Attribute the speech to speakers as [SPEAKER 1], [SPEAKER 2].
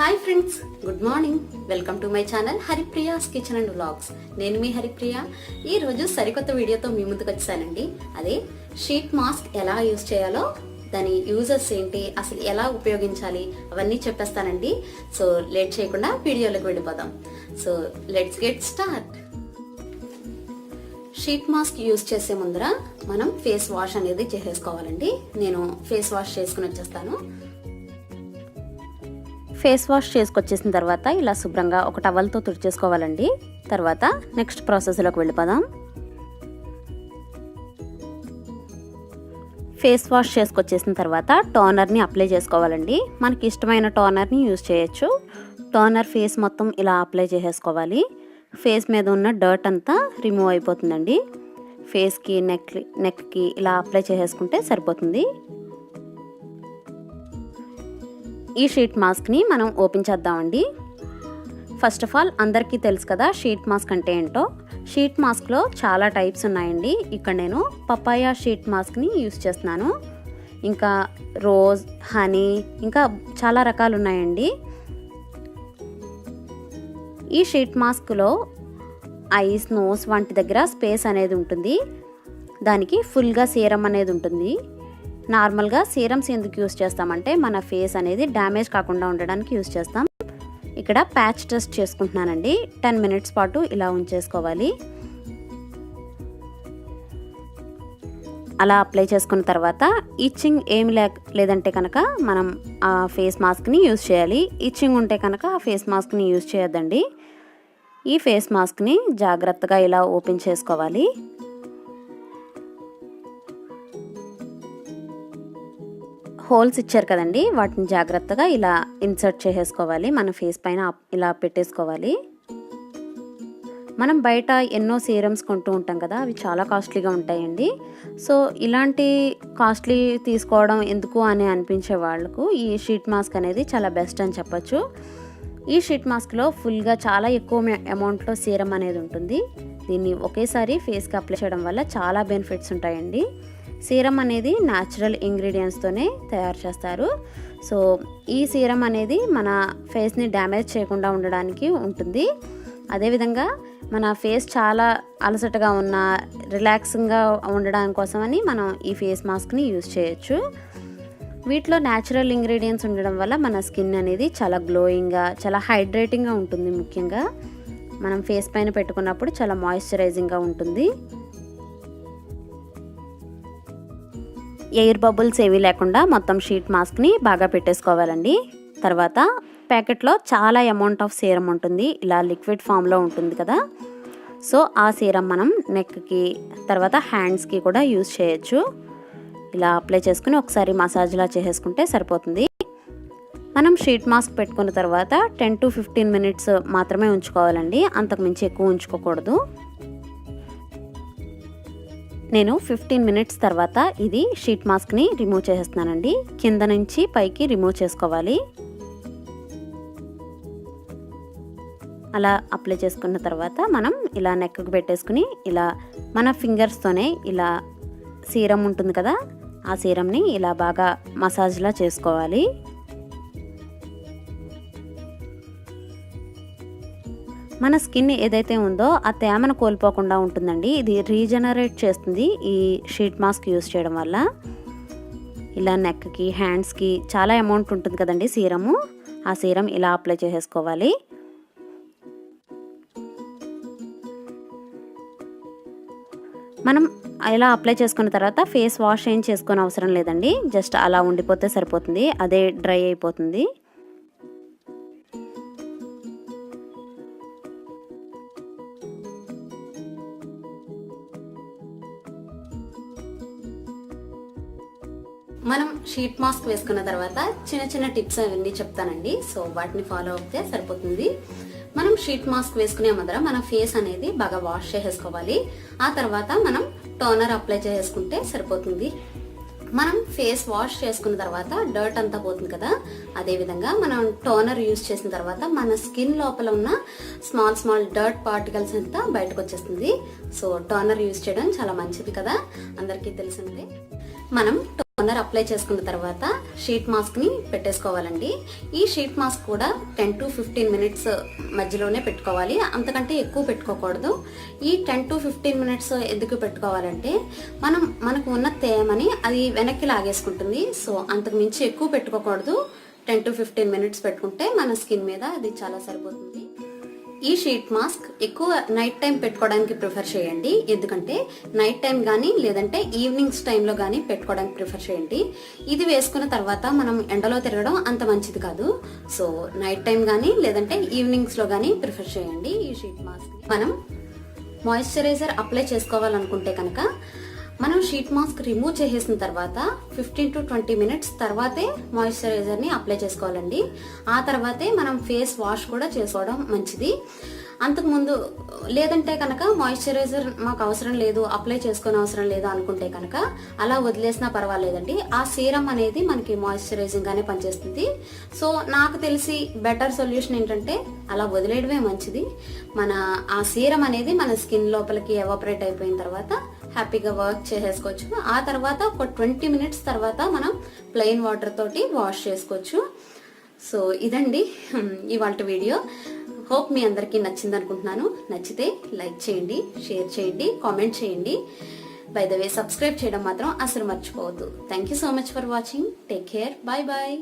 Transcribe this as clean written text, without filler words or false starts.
[SPEAKER 1] Hi friends, good morning. Welcome to my channel Haripriya's kitchen and vlogs. నేను మీ హరిప్రియ. ఈ రోజు సరికొత్త వీడియోతో మీ ముందుకు వచ్చానండి. అదే షీట్ మాస్క్ ఎలా యూజ్ చేయాలో, దాని యూజెస్ ఏంటి, అసలు ఎలా ఉపయోగించాలి అవన్నీ చెప్పేస్తానండి. సో లేట్ చేయకుండా వీడియోలోకి వెళ్ళిపోదాం. So let's get start. Sheet mask use చేసే ముందర మనం ఫేస్ వాష్ అనేది చేసేసుకోవాలండి. నేను ఫేస్ వాష్ చేసుకుని వచ్చేస్తాను. ఫేస్ వాష్ చేసుకొచ్చేసిన తర్వాత ఇలా శుభ్రంగా ఒక టవల్తో తుడిచేసుకోవాలండి. తర్వాత నెక్స్ట్ ప్రాసెస్లోకి వెళ్ళిపోదాం. ఫేస్ వాష్ చేసుకొచ్చేసిన తర్వాత టోనర్ని అప్లై చేసుకోవాలండి. మనకి ఇష్టమైన టోనర్ని యూజ్ చేయొచ్చు. టోనర్ ఫేస్ మొత్తం ఇలా అప్లై చేసేసుకోవాలి. ఫేస్ మీద ఉన్న డర్ట్ అంతా రిమూవ్ అయిపోతుందండి. ఫేస్కి నెక్కి ఇలా అప్లై చేసేసుకుంటే సరిపోతుంది. ఈ షీట్ మాస్క్ని మనం ఓపెన్ చేద్దామండి. ఫస్ట్ ఆఫ్ ఆల్ అందరికీ తెలుసు కదా షీట్ మాస్క్ అంటే ఏంటో. షీట్ మాస్క్లో చాలా టైప్స్ ఉన్నాయండి. ఇక్కడ నేను పపాయా షీట్ మాస్క్ని యూస్ చేస్తున్నాను. ఇంకా రోజ్, హనీ, ఇంకా చాలా రకాలు ఉన్నాయండి. ఈ షీట్ మాస్క్లో ఐస్, నోస్ వంటి దగ్గర స్పేస్ అనేది ఉంటుంది. దానికి ఫుల్గా సీరం అనేది ఉంటుంది. నార్మల్గా సీరమ్స్ ఎందుకు యూస్ చేస్తామంటే మన ఫేస్ అనేది డ్యామేజ్ కాకుండా ఉండడానికి యూస్ చేస్తాం. ఇక్కడ ప్యాచ్ టెస్ట్ చేసుకుంటున్నానండి. 10 మినిట్స్ పాటు ఇలా ఉంచేసుకోవాలి. అలా అప్లై చేసుకున్న తర్వాత ఇచ్చింగ్ ఏమి లేదంటే కనుక మనం ఆ ఫేస్ మాస్క్ని యూజ్ చేయాలి. ఇచ్చింగ్ ఉంటే కనుక ఆ ఫేస్ మాస్క్ని యూజ్ చేయొద్దండి. ఈ ఫేస్ మాస్క్ని జాగ్రత్తగా ఇలా ఓపెన్ చేసుకోవాలి. హోల్స్ ఇచ్చారు కదండి, వాటిని జాగ్రత్తగా ఇలా ఇన్సర్ట్ చేసేసుకోవాలి. మన ఫేస్ పైన ఇలా పెట్టేసుకోవాలి. మనం బయట ఎన్నో సీరమ్స్ కొంటూ ఉంటాం కదా, అవి చాలా కాస్ట్లీగా ఉంటాయండి. సో ఇలాంటి కాస్ట్లీ తీసుకోవడం ఎందుకు అని అనిపించే వాళ్ళకు ఈ షీట్ మాస్క్ అనేది చాలా బెస్ట్ అని చెప్పొచ్చు. ఈ షీట్ మాస్క్లో ఫుల్గా చాలా ఎక్కువ అమౌంట్లో సీరం అనేది ఉంటుంది. దీన్ని ఒకేసారి ఫేస్కి అప్లై చేయడం వల్ల చాలా బెనిఫిట్స్ ఉంటాయండి. సీరం అనేది న్యాచురల్ ఇంగ్రీడియంట్స్తోనే తయారు చేస్తారు. సో ఈ సీరం అనేది మన ఫేస్ని డ్యామేజ్ చేయకుండా ఉండడానికి ఉంటుంది. అదేవిధంగా మన ఫేస్ చాలా అలసటగా ఉన్న, రిలాక్సింగ్గా ఉండడం కోసమని మనం ఈ ఫేస్ మాస్క్ని యూజ్ చేయొచ్చు. వీటిలో న్యాచురల్ ఇంగ్రీడియంట్స్ ఉండడం వల్ల మన స్కిన్ అనేది చాలా గ్లోయింగ్గా, చాలా హైడ్రేటింగ్గా ఉంటుంది. ముఖ్యంగా మనం ఫేస్ పైన పెట్టుకున్నప్పుడు చాలా మాయిశ్చరైజింగ్గా ఉంటుంది. ఎయిర్ బబుల్స్ ఏమీ లేకుండా మొత్తం షీట్ మాస్క్ని బాగా పెట్టేసుకోవాలండి. తర్వాత ప్యాకెట్లో చాలా అమౌంట్ ఆఫ్ సీరం ఉంటుంది. ఇలా లిక్విడ్ ఫామ్లో ఉంటుంది కదా. సో ఆ సీరం మనం నెక్కి, తర్వాత హ్యాండ్స్కి కూడా యూజ్ చేయొచ్చు. ఇలా అప్లై చేసుకుని ఒకసారి మసాజ్లా చేసేసుకుంటే సరిపోతుంది. మనం షీట్ మాస్క్ పెట్టుకున్న తర్వాత 10 to 15 మినిట్స్ మాత్రమే ఉంచుకోవాలండి. అంతకుమించి ఎక్కువ ఉంచుకోకూడదు. నేను 15 మినిట్స్ తర్వాత ఇది షీట్ మాస్క్ని రిమూవ్ చేసేస్తున్నానండి. కింద నుంచి పైకి రిమూవ్ చేసుకోవాలి. అలా అప్లై చేసుకున్న తర్వాత మనం ఇలా నెక్కి పెట్టేసుకుని ఇలా మన ఫింగర్స్తోనే ఇలా సీరం ఉంటుంది కదా, ఆ సీరంని ఇలా బాగా మసాజ్లా చేసుకోవాలి. మన స్కిన్ ఏదైతే ఉందో ఆ తేమను కోల్పోకుండా ఉంటుందండి. ఇది రీజనరేట్ చేస్తుంది ఈ షీట్ మాస్క్ యూజ్ చేయడం వల్ల. ఇలా నెక్కి, హ్యాండ్స్కి చాలా అమౌంట్ ఉంటుంది కదండి సీరము. ఆ సీరం ఇలా అప్లై చేసేసుకోవాలి. మనం ఇలా అప్లై చేసుకున్న తర్వాత ఫేస్ వాష్ ఏం చేసుకునే అవసరం లేదండి. జస్ట్ అలా ఉండిపోతే సరిపోతుంది. అదే డ్రై అయిపోతుంది. మనం షీట్ మాస్క్ వేసుకున్న తర్వాత చిన్న చిన్న టిప్స్ అవన్నీ చెప్తానండి. సో వాటిని ఫాలో అవుతే సరిపోతుంది. మనం షీట్ మాస్క్ వేసుకునే ముందర మన ఫేస్ అనేది బాగా వాష్ చేసేసుకోవాలి. ఆ తర్వాత మనం టోనర్ అప్లై చేసుకుంటే సరిపోతుంది. మనం ఫేస్ వాష్ చేసుకున్న తర్వాత డర్ట్ అంతా పోతుంది కదా, అదేవిధంగా మనం టోనర్ యూజ్ చేసిన తర్వాత మన స్కిన్ లోపల ఉన్న స్మాల్ డర్ట్ పార్టికల్స్ అంతా బయటకు వచ్చేస్తుంది. సో టోనర్ యూజ్ చేయడం చాలా మంచిది కదా, అందరికీ తెలిసిందే. మనం టోనర్ అప్లై చేసుకున్న తర్వాత షీట్ మాస్క్ని పెట్టేసుకోవాలండి. ఈ షీట్ మాస్క్ కూడా 10 to 15 మినిట్స్ మధ్యలోనే పెట్టుకోవాలి, అంతకంటే ఎక్కువ పెట్టుకోకూడదు. ఈ 10 to 15 మినిట్స్ ఎందుకు పెట్టుకోవాలంటే మనకు ఉన్న తేమని అది వెనక్కి లాగేసుకుంటుంది. సో అంతకు మించి ఎక్కువ పెట్టుకోకూడదు. 10 to 15 మినిట్స్ పెట్టుకుంటే మన స్కిన్ మీద అది చాలా సరిపోతుంది. ఈ షీట్ మాస్క్ ఎక్కువ నైట్ టైం పెట్టుకోవడానికి ప్రిఫర్ చేయండి, ఎందుకంటే నైట్ టైం కానీ లేదంటే ఈవినింగ్స్ టైంలో కానీ పెట్టుకోవడానికి ప్రిఫర్ చేయండి. ఇది వేసుకున్న తర్వాత మనం ఎండలో తిరగడం అంత మంచిది కాదు. సో నైట్ టైం కానీ లేదంటే ఈవినింగ్స్లో కానీ ప్రిఫర్ చేయండి ఈ షీట్ మాస్క్. మనం మాయిశ్చరైజర్ అప్లై చేసుకోవాలనుకుంటే కనుక మనం షీట్ మాస్క్ రిమూవ్ చేసేసిన తర్వాత 15 to 20 మినిట్స్ తర్వాతే మాయిశ్చరైజర్ని అప్లై చేసుకోవాలండి. ఆ తర్వాతే మనం ఫేస్ వాష్ కూడా చేసుకోవడం మంచిది. అంతకుముందు లేదంటే కనుక మాయిశ్చరైజర్ మాకు అవసరం లేదు, అప్లై చేసుకునే అవసరం లేదు అనుకుంటే కనుక అలా వదిలేసినా పర్వాలేదండి. ఆ సీరం అనేది మనకి మాయిశ్చరైజింగ్ గానే పనిచేస్తుంది. సో నాకు తెలిసి బెటర్ సొల్యూషన్ ఏంటంటే అలా వదిలేయడమే మంచిది. ఆ సీరం అనేది మన స్కిన్ లోపలికి ఎవాపరేట్ అయిపోయిన తర్వాత హ్యాపీగా వర్క్ చేసేసుకోవచ్చు. ఆ తర్వాత ఒక 20 మినిట్స్ తర్వాత మనం ప్లెయిన్ వాటర్ తోటి వాష్ చేసుకోవచ్చు. సో ఇదండి ఇవాళ వీడియో. హోప్ మీ అందరికీ నచ్చింది అనుకుంటున్నాను. నచ్చితే లైక్ చేయండి, షేర్ చేయండి, కామెంట్ చేయండి. బై ద వే సబ్స్క్రైబ్ చేయడం మాత్రం అసలు మర్చిపోవద్దు. Thank you so much for watching. Take care. Bye bye.